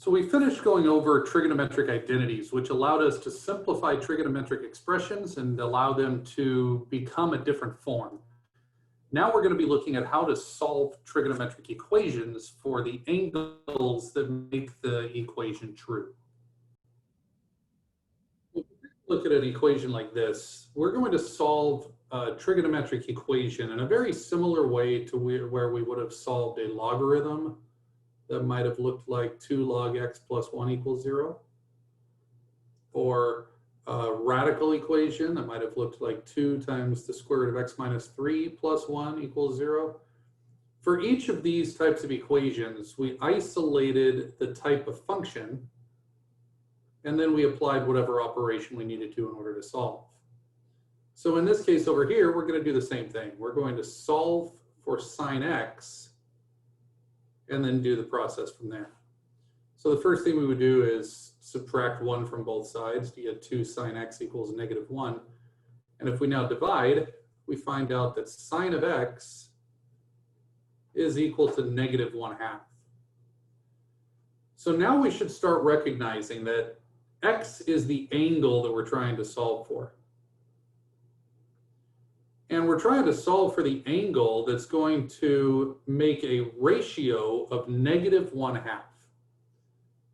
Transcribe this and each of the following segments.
So we finished going over trigonometric identities, which allowed us to simplify trigonometric expressions and allow them to become a different form. Now we're going to be looking at how to solve trigonometric equations for the angles that make the equation true. If we look at an equation like this, we're going to solve a trigonometric equation in a very similar way to where we would have solved a logarithm that might have looked like 2 log x plus 1 equals 0, or a radical equation that might have looked like 2 times the square root of x minus 3 plus 1 equals 0. For each of these types of equations, we isolated the type of function, and then we applied whatever operation we needed to in order to solve. So in this case over here, we're going to do the same thing. We're going to solve for sine x, and then do the process from there. So the first thing we would do is subtract 1 from both sides to get 2 sine x equals negative 1. And if we now divide, we find out that sine of x is equal to negative 1/2. So now we should start recognizing that x is the angle that we're trying to solve for. And we're trying to solve for the angle that's going to make a ratio of negative 1/2.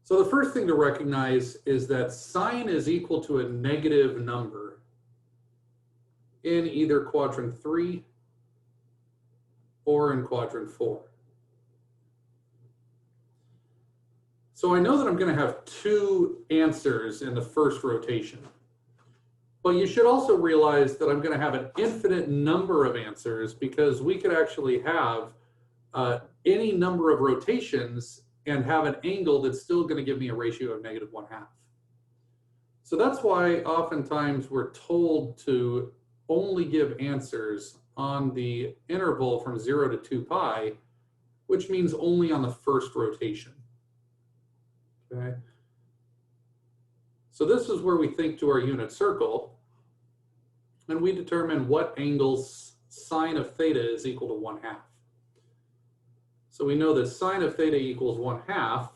So the first thing to recognize is that sine is equal to a negative number in either quadrant 3 or in quadrant 4. So I know that I'm going to have 2 answers in the first rotation. But you should also realize that I'm going to have an infinite number of answers, because we could actually have any number of rotations and have an angle that's still going to give me a ratio of negative 1/2. So that's why oftentimes we're told to only give answers on the interval from 0 to 2 pi, which means only on the first rotation. Okay. So this is where we think to our unit circle, and we determine what angles sine of theta is equal to 1/2. So we know that sine of theta equals 1/2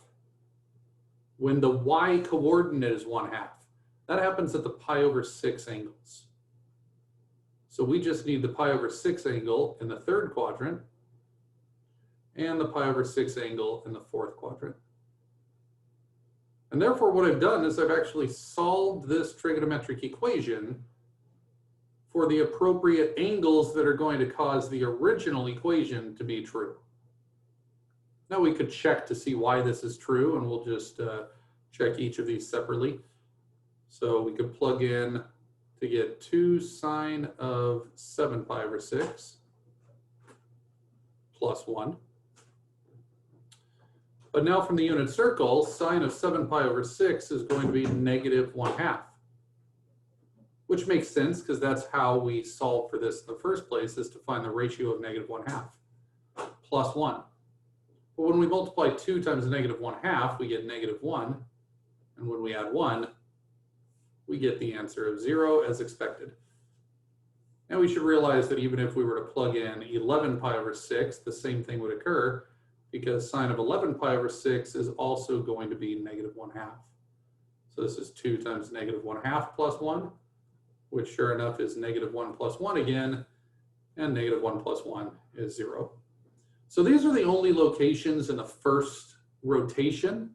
when the y coordinate is 1/2. That happens at the pi over 6 angles. So we just need the pi over 6 angle in the third quadrant and the pi over 6 angle in the fourth quadrant. And therefore what I've done is I've actually solved this trigonometric equation for the appropriate angles that are going to cause the original equation to be true. Now we could check to see why this is true, and we'll just check each of these separately. So we could plug in to get 2 sine of 7 pi over 6 plus 1. But now from the unit circle, sine of 7 pi over 6 is going to be negative 1/2, which makes sense because that's how we solve for this in the first place, is to find the ratio of negative 1/2 plus 1. But when we multiply 2 times negative 1/2, we get negative 1. And when we add 1, we get the answer of 0 as expected. And we should realize that even if we were to plug in 11 pi over 6, the same thing would occur, because sine of 11 pi over 6 is also going to be negative 1/2. So this is 2 times negative 1/2 plus 1, which sure enough is negative 1 plus 1 again, and negative 1 plus 1 is 0. So these are the only locations in the first rotation.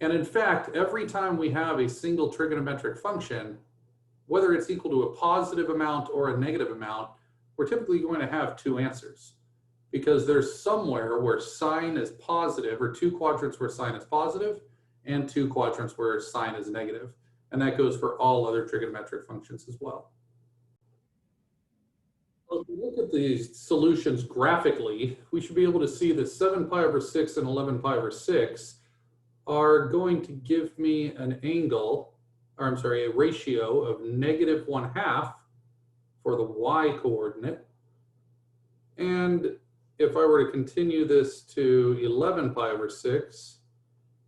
And in fact, every time we have a single trigonometric function, whether it's equal to a positive amount or a negative amount, we're typically going to have 2 answers, because there's somewhere where sine is positive, or 2 quadrants where sine is positive, and 2 quadrants where sine is negative. And that goes for all other trigonometric functions as well. Well, if we look at the solutions graphically, we should be able to see that 7 pi over 6 and 11 pi over 6 are going to give me an angle, or I'm sorry, a ratio of negative 1/2 for the y coordinate. And if I were to continue this to 11 pi over 6,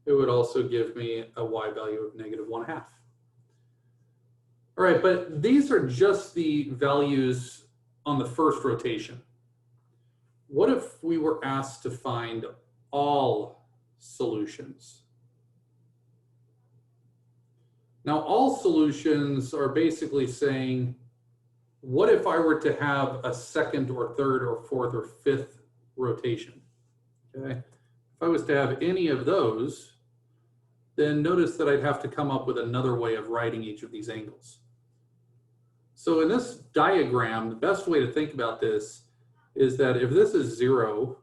it would also give me a y value of negative 1/2. All right, but these are just the values on the first rotation. What if we were asked to find all solutions? Now, all solutions are basically saying, what if I were to have a second or third or fourth or fifth rotation? Okay. If I was to have any of those, then notice that I'd have to come up with another way of writing each of these angles. So in this diagram, the best way to think about this is that if this is 0,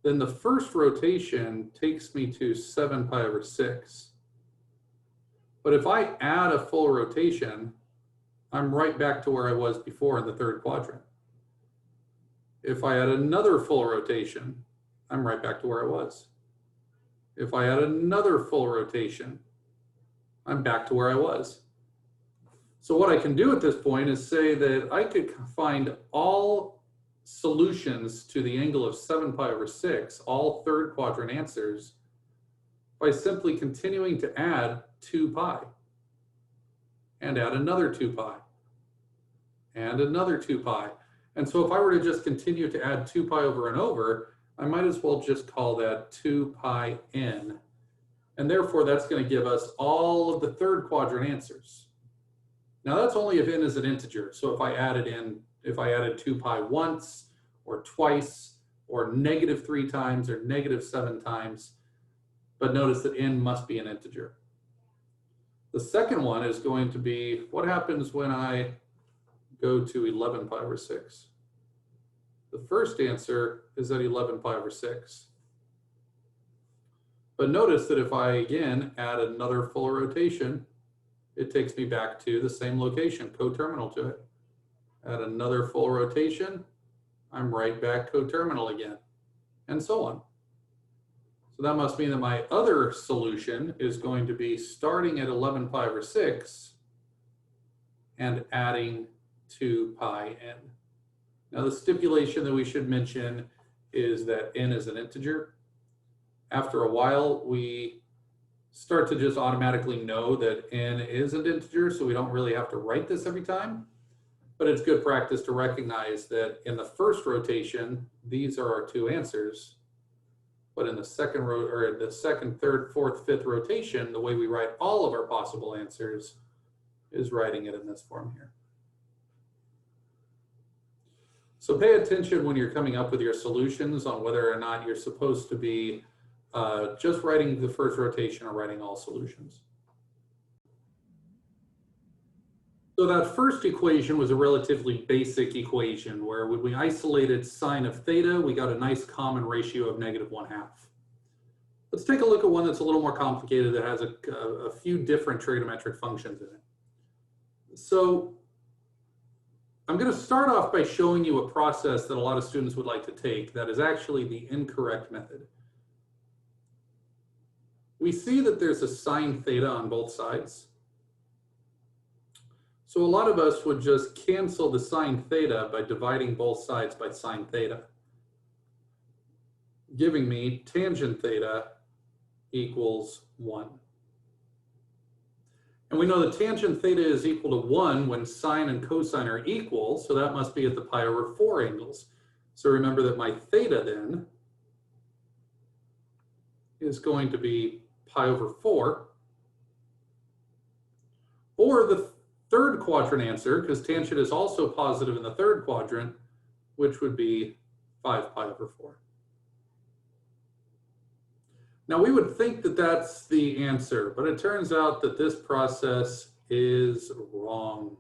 then the first rotation takes me to 7 pi over 6. But if I add a full rotation, I'm right back to where I was before in the third quadrant. If I add another full rotation, I'm right back to where I was. If I add another full rotation, I'm back to where I was. So what I can do at this point is say that I could find all solutions to the angle of 7 pi over 6, all third quadrant answers, by simply continuing to add 2 pi, and add another 2 pi, and another 2 pi. And so if I were to just continue to add 2 pi over and over, I might as well just call that 2 pi n. And therefore, that's going to give us all of the third quadrant answers. Now, that's only if n is an integer. So if I added 2 pi once, or twice, or -3 times, or -7 times, but notice that n must be an integer. The second one is going to be, what happens when I go to 11 pi over 6? The first answer is at 11 pi over 6. But notice that if I, again, add another full rotation, it takes me back to the same location, coterminal to it. Add another full rotation, I'm right back coterminal again, and so on. So that must mean that my other solution is going to be starting at 11 pi over 6 and adding 2 pi n. Now the stipulation that we should mention is that n is an integer. After a while, we start to just automatically know that n is an integer, so we don't really have to write this every time. But it's good practice to recognize that in the first rotation, these are our two answers. But in the second, third, fourth, fifth rotation, the way we write all of our possible answers is writing it in this form here. So pay attention when you're coming up with your solutions on whether or not you're supposed to be just writing the first rotation or writing all solutions. So that first equation was a relatively basic equation where when we isolated sine of theta, we got a nice common ratio of -1/2. Let's take a look at one that's a little more complicated that has a few different trigonometric functions in it. So I'm going to start off by showing you a process that a lot of students would like to take that is actually the incorrect method. We see that there's a sine theta on both sides. So a lot of us would just cancel the sine theta by dividing both sides by sine theta, giving me tangent theta equals 1. And we know that tangent theta is equal to 1 when sine and cosine are equal, so that must be at the pi over 4 angles. So remember that my theta then is going to be pi over 4, or the third quadrant answer, because tangent is also positive in the third quadrant, which would be 5 pi over 4. Now we would think that that's the answer, but it turns out that this process is wrong.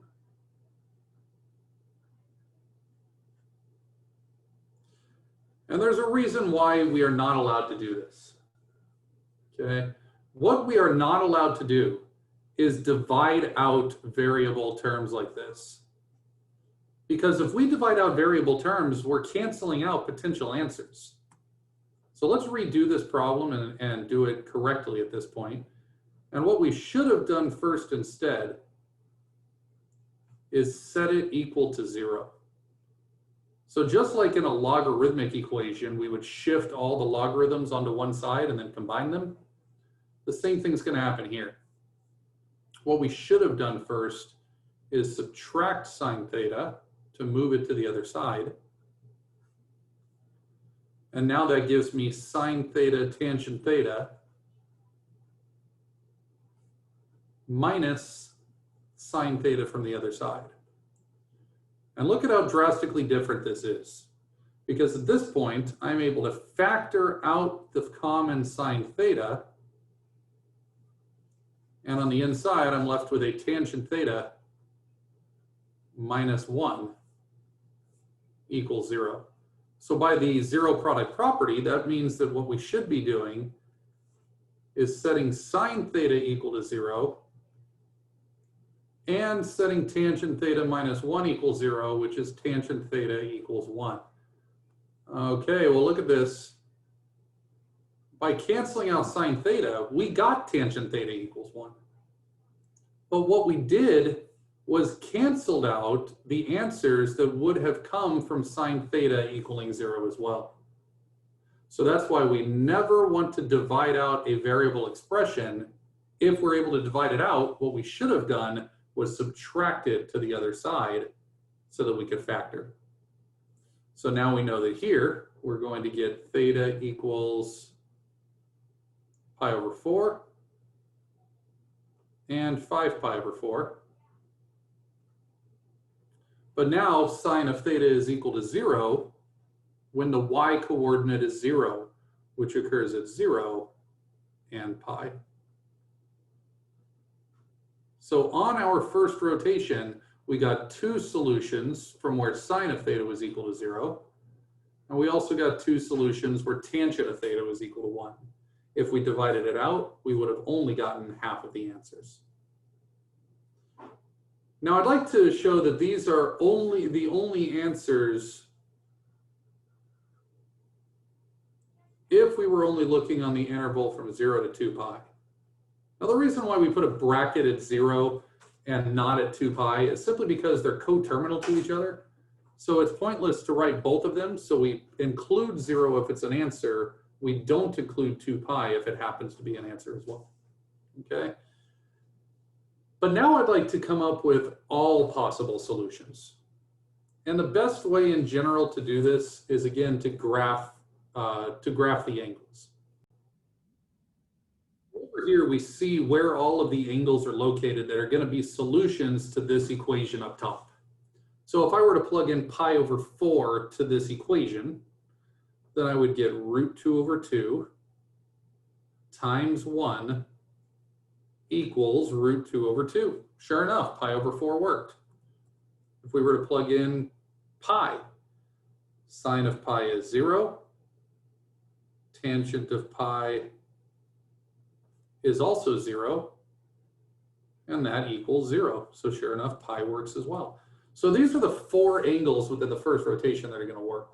And there's a reason why we are not allowed to do this. Okay? What we are not allowed to do is divide out variable terms like this. Because if we divide out variable terms, we're canceling out potential answers. So let's redo this problem and do it correctly at this point. And what we should have done first instead is set it equal to 0. So just like in a logarithmic equation, we would shift all the logarithms onto one side and then combine them. The same thing's going to happen here. What we should have done first is subtract sine theta to move it to the other side. And now that gives me sine theta tangent theta minus sine theta from the other side. And look at how drastically different this is. Because at this point, I'm able to factor out the common sine theta. And on the inside, I'm left with a tangent theta minus 1 equals 0. So by the zero product property, that means that what we should be doing is setting sine theta equal to 0 and setting tangent theta minus 1 equals 0, which is tangent theta equals 1. Okay, well, look at this. By canceling out sine theta, we got tangent theta equals 1. But what we did was canceled out the answers that would have come from sine theta equaling 0 as well. So that's why we never want to divide out a variable expression. If we're able to divide it out, what we should have done was subtract it to the other side so that we could factor. So now we know that here we're going to get theta equals pi over 4 and 5 pi over 4. But now sine of theta is equal to 0 when the y coordinate is 0, which occurs at 0 and pi. So on our first rotation, we got 2 solutions from where sine of theta was equal to 0. And we also got 2 solutions where tangent of theta was equal to 1. If we divided it out, we would have only gotten half of the answers. Now I'd like to show that these are the only answers if we were only looking on the interval from 0 to 2 pi. Now the reason why we put a bracket at 0 and not at 2 pi is simply because they're coterminal to each other. So it's pointless to write both of them. So we include 0 if it's an answer. We don't include 2 pi if it happens to be an answer as well. Okay. But now I'd like to come up with all possible solutions. And the best way in general to do this is, again, to graph the angles. Over here, we see where all of the angles are located that are going to be solutions to this equation up top. So if I were to plug in pi over 4 to this equation, then I would get root 2 over 2 times 1 equals root 2 over 2. Sure enough, pi over 4 worked. If we were to plug in pi, sine of pi is 0, tangent of pi is also 0, and that equals 0. So sure enough, pi works as well. So these are the 4 angles within the first rotation that are going to work.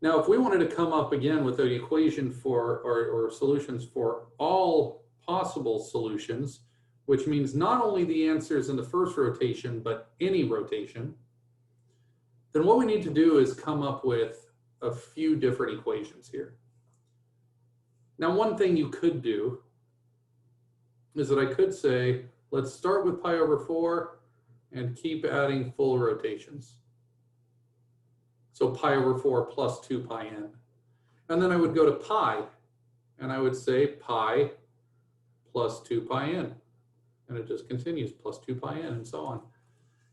Now, if we wanted to come up again with an equation for, or solutions for all possible solutions, which means not only the answers in the first rotation, but any rotation, then what we need to do is come up with a few different equations here. Now, one thing you could do is that I could say, let's start with pi over 4 and keep adding full rotations. So pi over 4 plus 2 pi n. And then I would go to pi, and I would say pi plus 2 pi n. And it just continues, plus 2 pi n, and so on.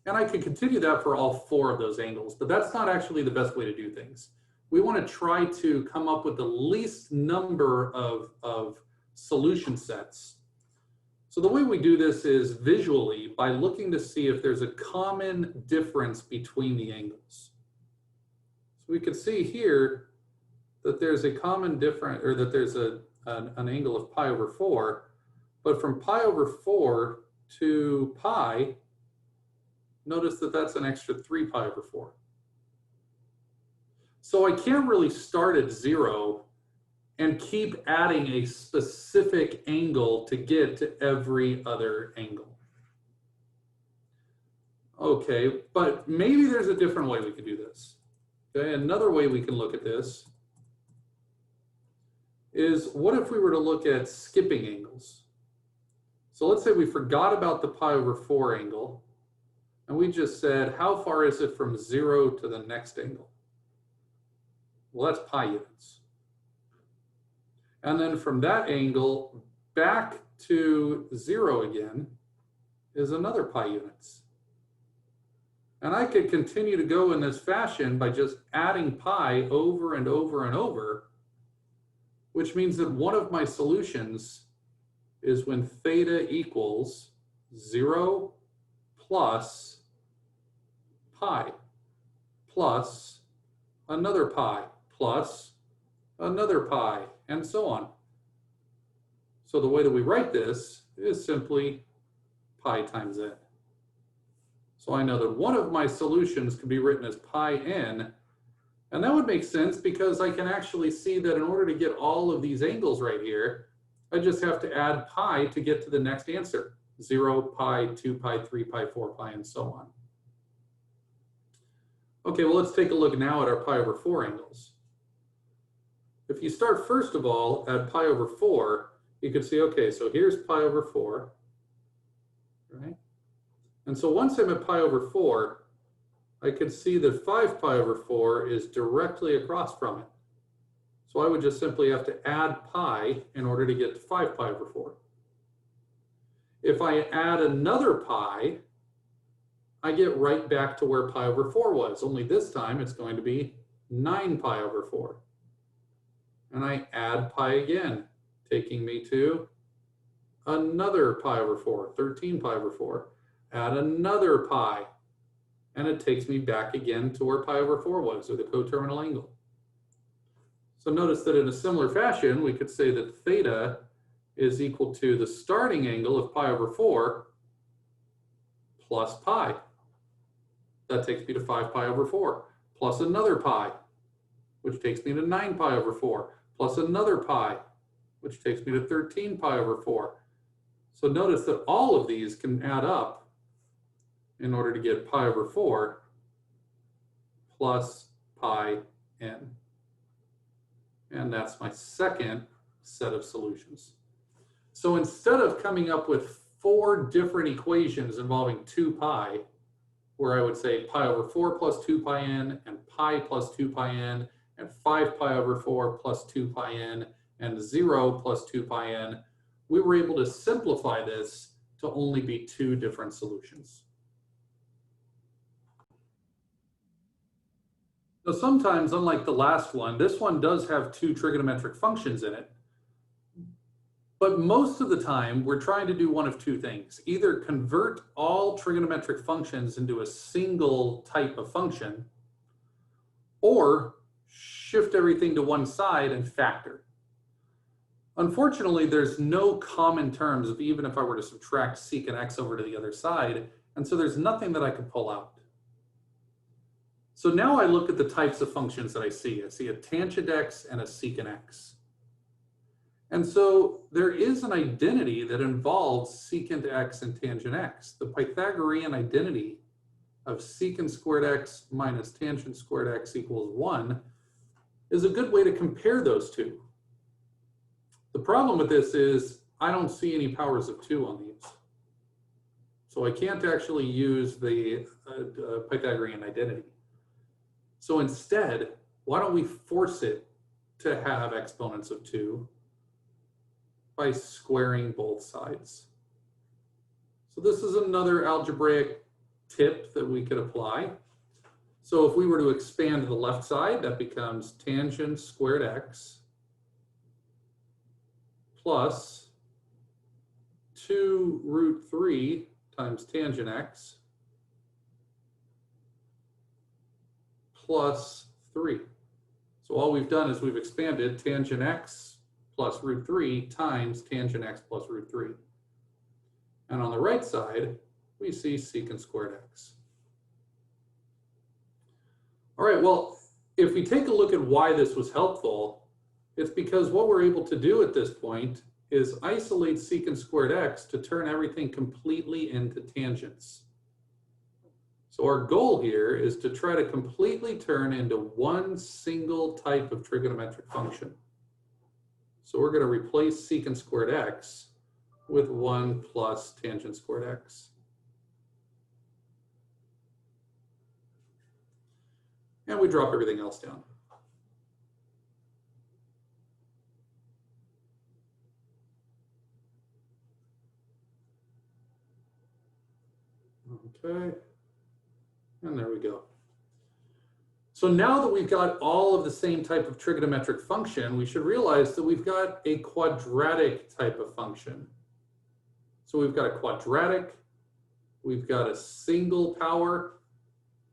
And I could continue that for all 4 of those angles, but that's not actually the best way to do things. We want to try to come up with the least number of solution sets. So the way we do this is visually by looking to see if there's a common difference between the angles. So we could see here that there's a common difference, or that there's an angle of pi over 4, but from pi over 4 to pi, notice that that's an extra 3 pi over 4. So I can't really start at 0 and keep adding a specific angle to get to every other angle. Okay, but maybe there's a different way we could do this. Okay, another way we can look at this is, what if we were to look at skipping angles? So let's say we forgot about the pi over 4 angle, and we just said, how far is it from 0 to the next angle? Well, that's pi units. And then from that angle back to 0 again, is another pi units. And I could continue to go in this fashion by just adding pi over and over and over, which means that one of my solutions is when theta equals 0 plus pi plus another pi plus another pi, and so on. So the way that we write this is simply pi times n. So I know that one of my solutions can be written as pi n, and that would make sense because I can actually see that in order to get all of these angles right here, I just have to add pi to get to the next answer. 0, pi, 2 pi, 3 pi, 4 pi, and so on. Okay, well, let's take a look now at our pi over 4 angles. If you start first of all at pi over 4, you can see, okay, so here's pi over 4, right? And so once I'm at pi over 4, I can see that 5 pi over 4 is directly across from it. So I would just simply have to add pi in order to get to 5 pi over 4. If I add another pi, I get right back to where pi over 4 was, only this time it's going to be 9 pi over 4. And I add pi again, taking me to another pi over 4, 13 pi over 4. Add another pi, and it takes me back again to where pi over 4 was, or the coterminal angle. So notice that in a similar fashion, we could say that theta is equal to the starting angle of pi over 4 plus pi. That takes me to 5 pi over 4, plus another pi, which takes me to 9 pi over 4, plus another pi, which takes me to 13 pi over 4. So notice that all of these can add up in order to get pi over 4 plus pi n. And that's my second set of solutions. So instead of coming up with 4 different equations involving 2 pi, where I would say pi over 4 plus 2 pi n, and pi plus 2 pi n, and 5 pi over 4 plus 2 pi n, and 0 plus 2 pi n, we were able to simplify this to only be 2 different solutions. Now sometimes, unlike the last one, this one does have 2 trigonometric functions in it. But most of the time, we're trying to do one of 2 things. Either convert all trigonometric functions into a single type of function, or shift everything to one side and factor. Unfortunately, there's no common terms of even if I were to subtract secant x over to the other side, and so there's nothing that I could pull out. So now I look at the types of functions that I see. I see a tangent x and a secant x. And so there is an identity that involves secant x and tangent x. The Pythagorean identity of secant squared x minus tangent squared x equals 1 is a good way to compare those two. The problem with this is I don't see any powers of 2 on these. So I can't actually use the Pythagorean identity. So instead, why don't we force it to have exponents of 2 by squaring both sides? So this is another algebraic tip that we could apply. So if we were to expand to the left side, that becomes tangent squared x plus 2 root 3 times tangent x plus 3. So all we've done is we've expanded tangent x plus root 3 times tangent x plus root 3. And on the right side, we see secant squared x. All right, well, if we take a look at why this was helpful, it's because what we're able to do at this point is isolate secant squared x to turn everything completely into tangents. So our goal here is to try to completely turn into one single type of trigonometric function. So we're going to replace secant squared x with 1 plus tangent squared x. And we drop everything else down. Okay, and there we go. So now that we've got all of the same type of trigonometric function, we should realize that we've got a quadratic type of function. So we've got a quadratic, we've got a single power,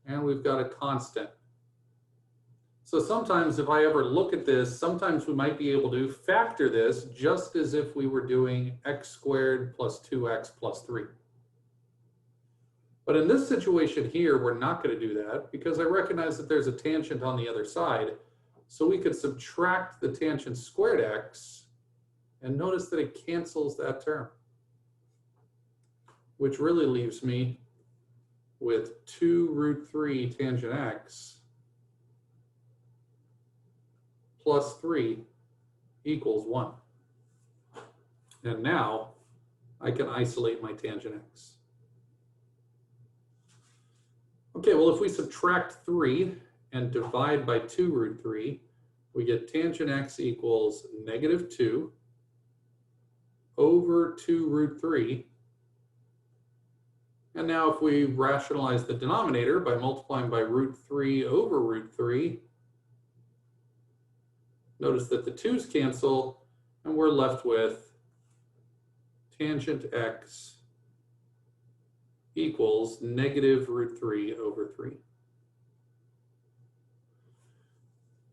and we've got a constant. So sometimes if I ever look at this, sometimes we might be able to factor this just as if we were doing x squared plus 2x plus 3. But in this situation here, we're not going to do that because I recognize that there's a tangent on the other side. So we could subtract the tangent squared x, and notice that it cancels that term, which really leaves me with 2 root 3 tangent x plus 3 equals 1. And now I can isolate my tangent x. Okay, well, if we subtract 3 and divide by 2 root 3, we get tangent x equals negative 2 over 2 root 3. And now if we rationalize the denominator by multiplying by root 3 over root 3, notice that the 2's cancel, and we're left with tangent x equals negative root 3 over 3.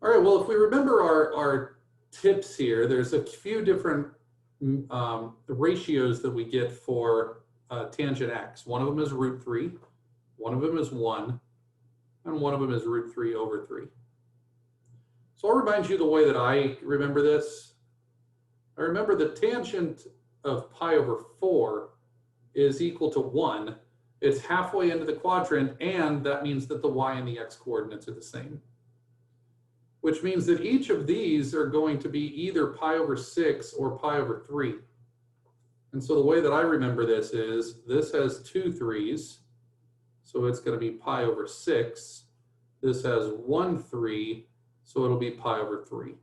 All right, well, if we remember our tips here, there's a few different ratios that we get for tangent x. One of them is root 3, one of them is 1, and one of them is root 3 over 3. So I'll remind you the way that I remember this. I remember the tangent of pi over 4 is equal to 1. It's halfway into the quadrant, and that means that the y and the x coordinates are the same. Which means that each of these are going to be either pi over 6 or pi over 3. And so the way that I remember this is, this has 2 3's, so it's going to be pi over 6. This has 1 3, so it'll be pi over 3.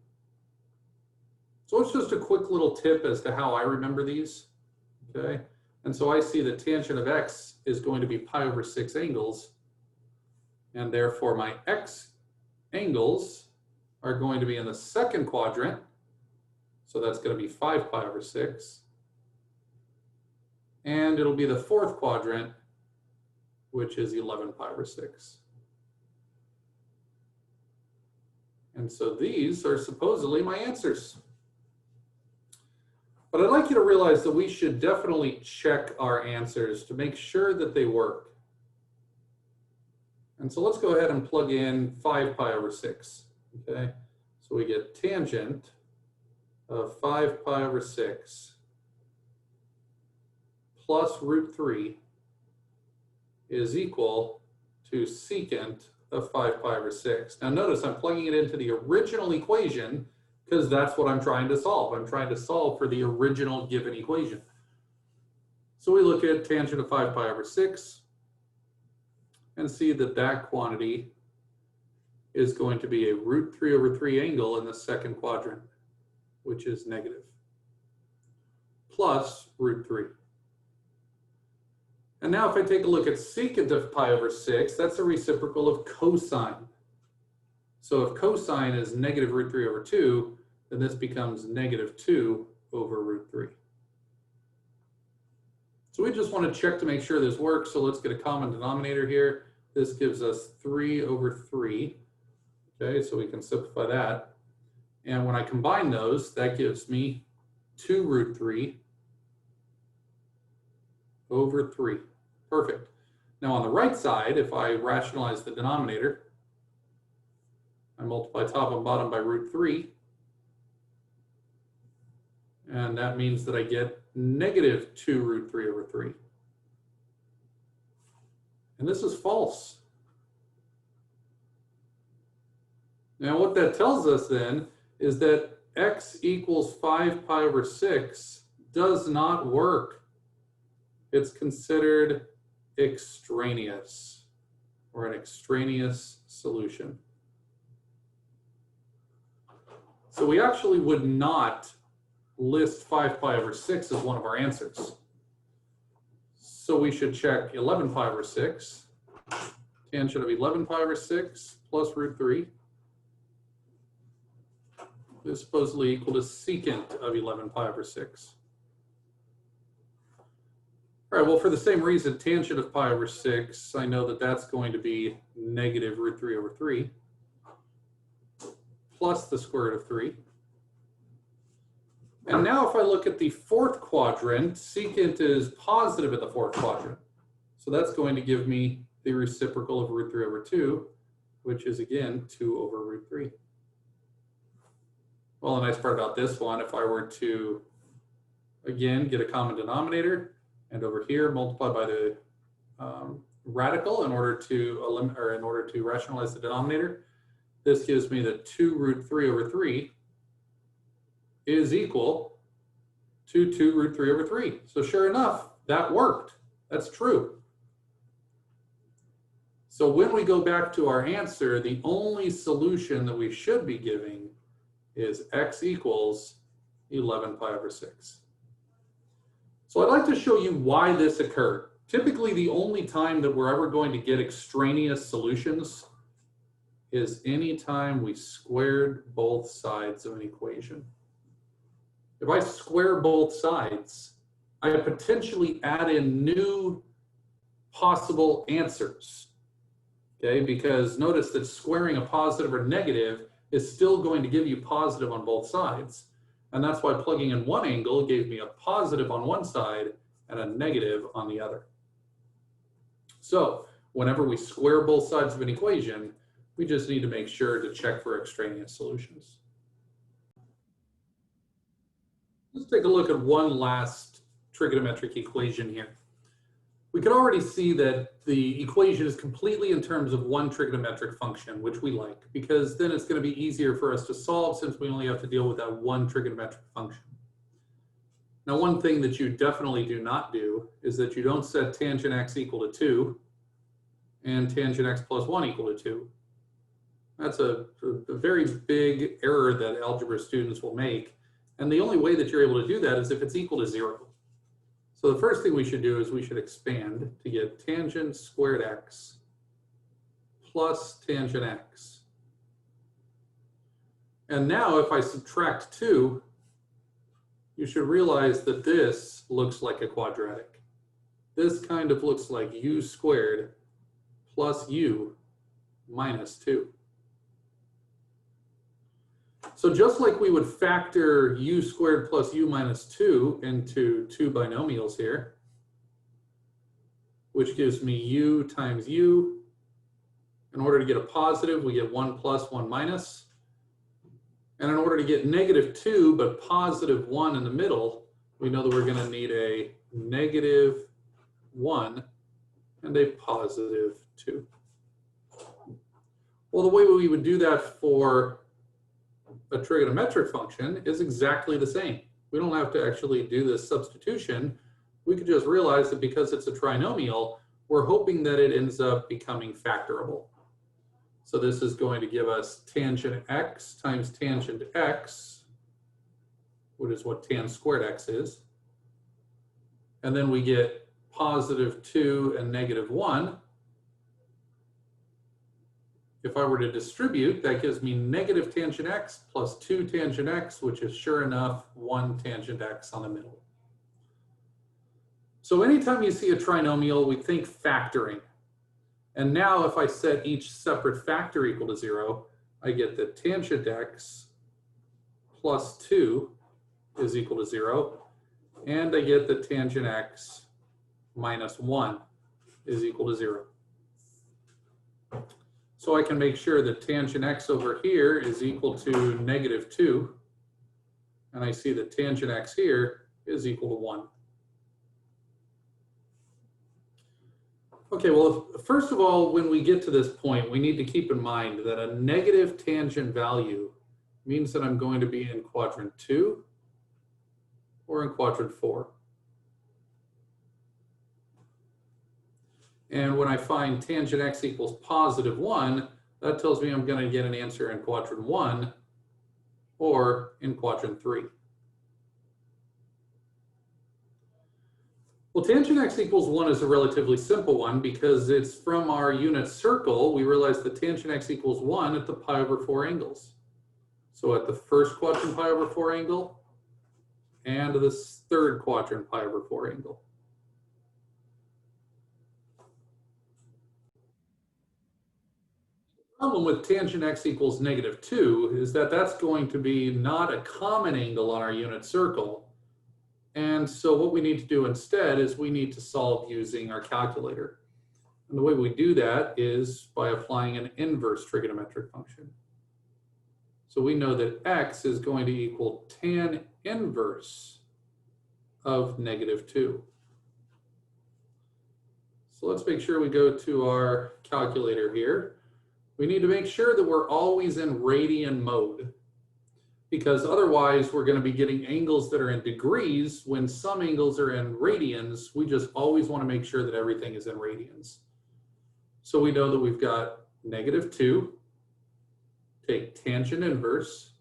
So it's just a quick little tip as to how I remember these, okay? And so I see the tangent of x is going to be pi over 6 angles, and therefore my x angles are going to be in the second quadrant, so that's going to be 5 pi over 6, and it'll be the fourth quadrant, which is 11 pi over 6. And so these are supposedly my answers. But I'd like you to realize that we should definitely check our answers to make sure that they work. And so let's go ahead and plug in 5 pi over 6, okay? So we get tangent of 5 pi over 6 plus root 3 is equal to secant of 5 pi over 6. Now notice I'm plugging it into the original equation because that's what I'm trying to solve. I'm trying to solve for the original given equation. So we look at tangent of 5 pi over 6 and see that that quantity is going to be a root 3 over 3 angle in the second quadrant, which is negative, plus root 3. And now if I take a look at secant of pi over 6, that's a reciprocal of cosine. So if cosine is negative root 3 over 2, then this becomes negative 2 over root 3. So we just want to check to make sure this works. So let's get a common denominator here. This gives us 3 over 3. Okay, so we can simplify that. And when I combine those, that gives me 2 root 3 over 3. Perfect. Now on the right side, if I rationalize the denominator, I multiply top and bottom by root 3. And that means that I get negative 2 root 3 over 3. And this is false. Now what that tells us then is that x equals 5 pi over 6 does not work. It's considered extraneous, or an extraneous solution. So we actually would not list 5 pi over 6 as one of our answers. So we should check 11 pi over 6. Tangent of 11 pi over 6 plus root 3 is supposedly equal to secant of 11 pi over 6. All right, well, for the same reason, tangent of pi over 6, I know that that's going to be negative root 3 over 3 plus the square root of 3. And now if I look at the fourth quadrant, secant is positive in the fourth quadrant. So that's going to give me the reciprocal of root 3 over 2, which is again 2 over root 3. Well, the nice part about this one, if I were to, again, get a common denominator, and over here multiply by the radical in order to rationalize the denominator, this gives me that 2 root 3 over 3 is equal to 2 root 3 over 3. So sure enough, that worked. That's true. So when we go back to our answer, the only solution that we should be giving is x equals 11 pi over 6. So I'd like to show you why this occurred. Typically, the only time that we're ever going to get extraneous solutions is anytime we squared both sides of an equation. If I square both sides, I potentially add in new possible answers, okay? Because notice that squaring a positive or negative is still going to give you positive on both sides. And that's why plugging in one angle gave me a positive on one side and a negative on the other. So whenever we square both sides of an equation, we just need to make sure to check for extraneous solutions. Let's take a look at one last trigonometric equation here. We can already see that the equation is completely in terms of one trigonometric function, which we like, because then it's going to be easier for us to solve since we only have to deal with that one trigonometric function. Now, one thing that you definitely do not do is that you don't set tangent x equal to 2 and tangent x plus 1 equal to 2. That's a very big error that algebra students will make. And the only way that you're able to do that is if it's equal to 0. So the first thing we should do is we should expand to get tangent squared x plus tangent x. And now if I subtract 2, you should realize that this looks like a quadratic. This kind of looks like u squared plus u minus 2. So just like we would factor u squared plus u minus 2 into two binomials here, which gives me u times u. In order to get a positive, we get 1 plus 1 minus. And in order to get negative 2, but positive 1 in the middle, we know that we're going to need a negative 1 and a positive 2. Well, the way we would do that for a trigonometric function is exactly the same. We don't have to actually do this substitution. We could just realize that because it's a trinomial, we're hoping that it ends up becoming factorable. So this is going to give us tangent x times tangent x, which is what tan squared x is. And then we get positive 2 and negative 1. If I were to distribute, that gives me negative tangent x plus 2 tangent x, which is sure enough 1 tangent x on the middle. So anytime you see a trinomial, we think factoring. And now if I set each separate factor equal to 0, I get that tangent x plus 2 is equal to 0. And I get that tangent x minus 1 is equal to 0. So I can make sure that tangent x over here is equal to negative 2. And I see that tangent x here is equal to 1. Okay, well, first of all, when we get to this point, we need to keep in mind that a negative tangent value means that I'm going to be in quadrant 2 or in quadrant 4. And when I find tangent x equals positive 1, that tells me I'm going to get an answer in quadrant 1 or in quadrant 3. Well, tangent x equals 1 is a relatively simple one because it's from our unit circle. We realize that tangent x equals 1 at the pi over 4 angles. So at the first quadrant pi over 4 angle and this third quadrant pi over 4 angle. The problem with tangent x equals -2 is that that's going to be not a common angle on our unit circle. And so what we need to do instead is we need to solve using our calculator. And the way we do that is by applying an inverse trigonometric function. So we know that x is going to equal tan inverse of -2. So let's make sure we go to our calculator here. We need to make sure that we're always in radian mode, because otherwise we're going to be getting angles that are in degrees when some angles are in radians. We just always want to make sure that everything is in radians. So we know that we've got -2, take tangent inverse,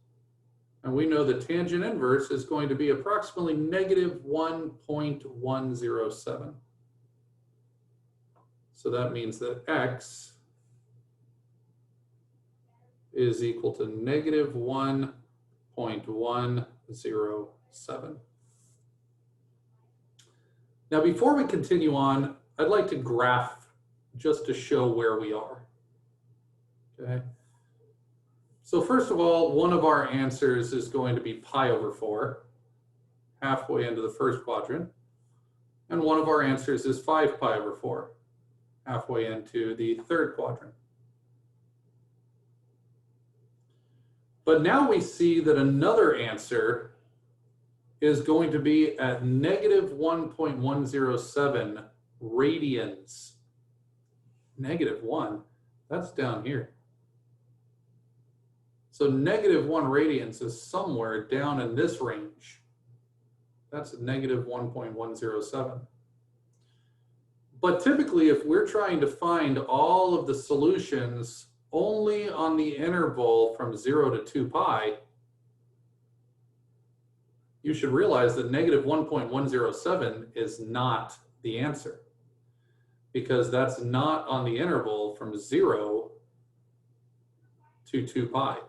and we know that tangent inverse is going to be approximately -1.107. So that means that x is equal to -1.107. Now, before we continue on, I'd like to graph just to show where we are. Okay. So first of all, one of our answers is going to be pi over 4, halfway into the first quadrant. And one of our answers is 5 pi over 4, halfway into the third quadrant. But now we see that another answer is going to be at -1.107 radians. -1, that's down here. So -1 radians is somewhere down in this range. That's -1.107. But typically, if we're trying to find all of the solutions only on the interval from 0 to 2 pi, you should realize that -1.107 is not the answer, because that's not on the interval from 0 to 2 pi.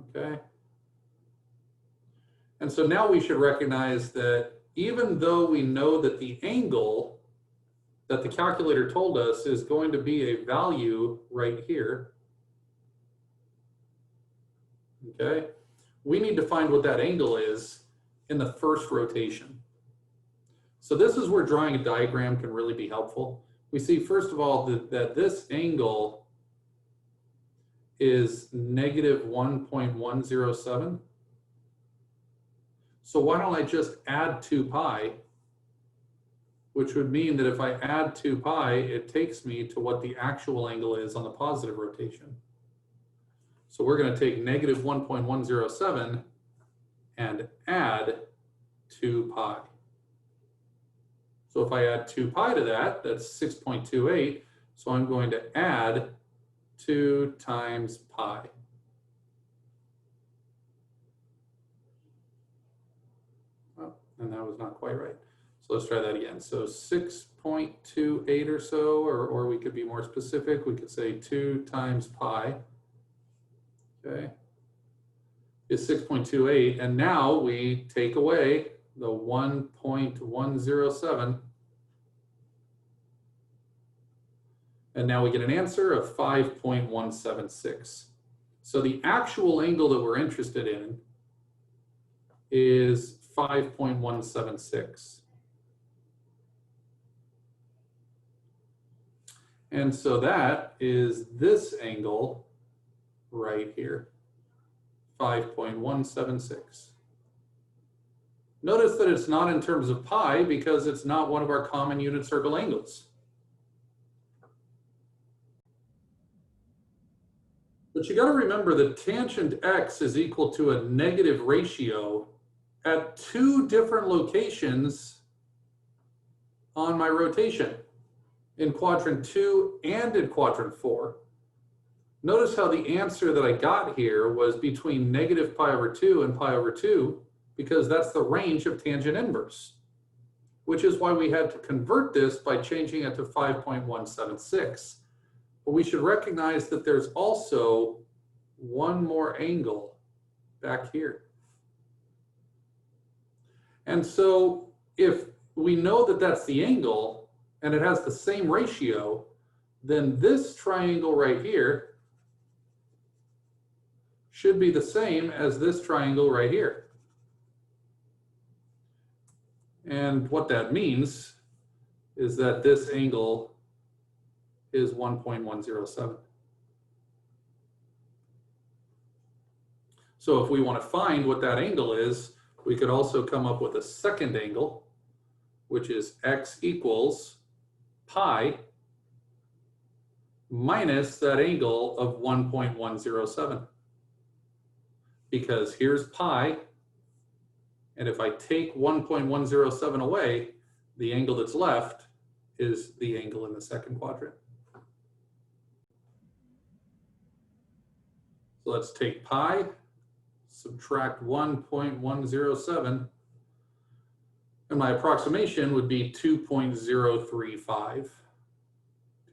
Okay. And so now we should recognize that even though we know that the angle that the calculator told us is going to be a value right here, okay, we need to find what that angle is in the first rotation. So this is where drawing a diagram can really be helpful. We see, first of all, that this angle is -1.107. So why don't I just add 2 pi, which would mean that if I add 2 pi, it takes me to what the actual angle is on the positive rotation. So we're going to take -1.107 and add 2 pi. So if I add 2 pi to that, that's 6.28. So I'm going to add 2 times pi. Oh, and that was not quite right. So let's try that again. So 6.28 or so, or we could be more specific. We could say 2 times pi, okay, is 6.28. And now we take away the 1.107. And now we get an answer of 5.176. So the actual angle that we're interested in is 5.176. And so that is this angle right here, 5.176. Notice that it's not in terms of pi because it's not one of our common unit circle angles. But you got to remember that tangent x is equal to a negative ratio at 2 different locations on my rotation, in quadrant 2 and in quadrant 4. Notice how the answer that I got here was between -pi over 2 and pi over 2, because that's the range of tangent inverse, which is why we had to convert this by changing it to 5.176. But we should recognize that there's also one more angle back here. And so if we know that that's the angle and it has the same ratio, then this triangle right here should be the same as this triangle right here. And what that means is that this angle is 1.107. So if we want to find what that angle is, we could also come up with a second angle, which is x equals pi minus that angle of 1.107. Because here's pi, and if I take 1.107 away, the angle that's left is the angle in the second quadrant. So let's take pi, subtract 1.107, and my approximation would be 2.035.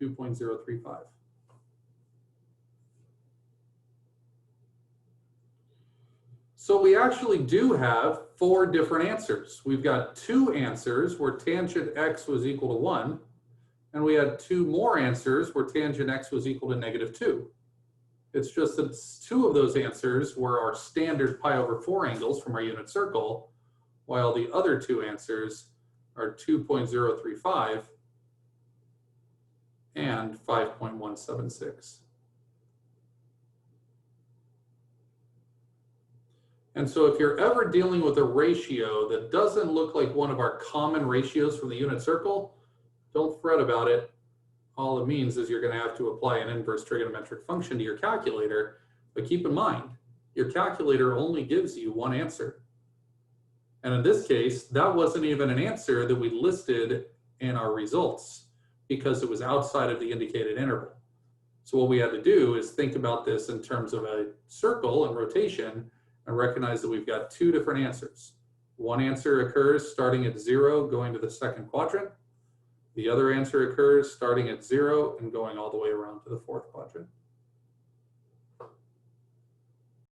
2.035. So we actually do have 4 different answers. We've got 2 answers where tangent x was equal to 1, and we had 2 more answers where tangent x was equal to -2. It's just that 2 of those answers were our standard pi/4 angles from our unit circle, while the other 2 answers are 2.035 and 5.176. And so if you're ever dealing with a ratio that doesn't look like one of our common ratios from the unit circle, don't fret about it. All it means is you're going to have to apply an inverse trigonometric function to your calculator. But keep in mind, your calculator only gives you one answer. And in this case, that wasn't even an answer that we listed in our results because it was outside of the indicated interval. So what we had to do is think about this in terms of a circle and rotation and recognize that we've got 2 different answers. One answer occurs starting at 0, going to the second quadrant. The other answer occurs starting at 0 and going all the way around to the fourth quadrant.